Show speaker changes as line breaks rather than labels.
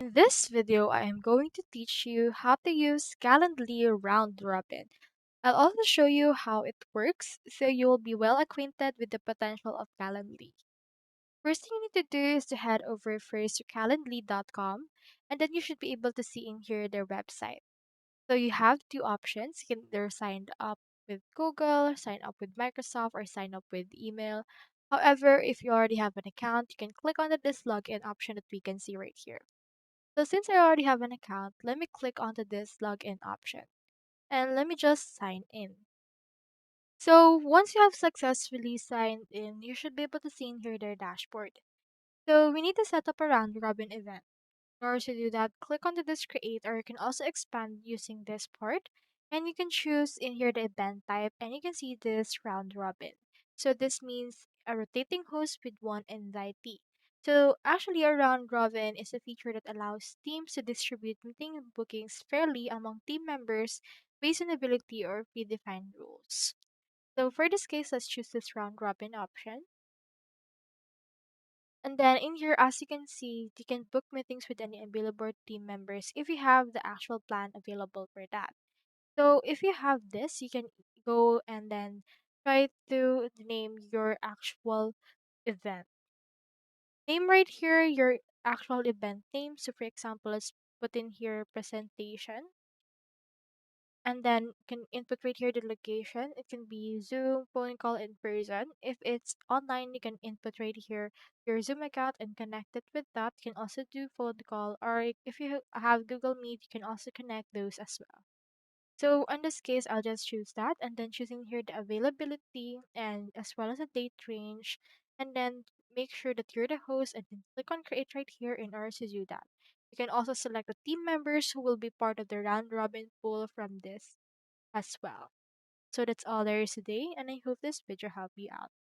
In this video, I am going to teach you how to use Calendly Round Robin. I'll also show you how it works so you will be well acquainted with the potential of Calendly. First thing you need to do is to head over first to calendly.com and then you should be able to see in here their website. So you have two options. You can either sign up with Google, sign up with Microsoft, or sign up with email. However, if you already have an account, you can click on this login option that we can see right here. So since I already have an account, let me click onto this login option and let me just sign in. So once you have successfully signed in, you should be able to see in here their dashboard. So we need to set up a round robin event. In order to do that, click onto this create or you can also expand using this part and you can choose in here the event type and you can see this round robin. So this means a rotating host with one invitee. So actually a round robin is a feature that allows teams to distribute meeting bookings fairly among team members based on ability or predefined rules. So for this case, let's choose this round robin option. And then in here, as you can see, you can book meetings with any available team members if you have the actual plan available for that. So if you have this, you can go and then try to name your actual event. Name right here your actual event name. So for example, let's put in here presentation and then can input right here the location. It can be Zoom, phone call, in person. If it's online, you can input right here your Zoom account and connect it with that. You can also do phone call, or if you have Google Meet, you can also connect those as well. So in this case, I'll just choose that and then choosing here the availability and as well as the date range, and then make sure that you're the host and then click on create right here in order to do that. You can also select the team members who will be part of the round robin pool from this as well. So that's all there is today, and I hope this video helped you out.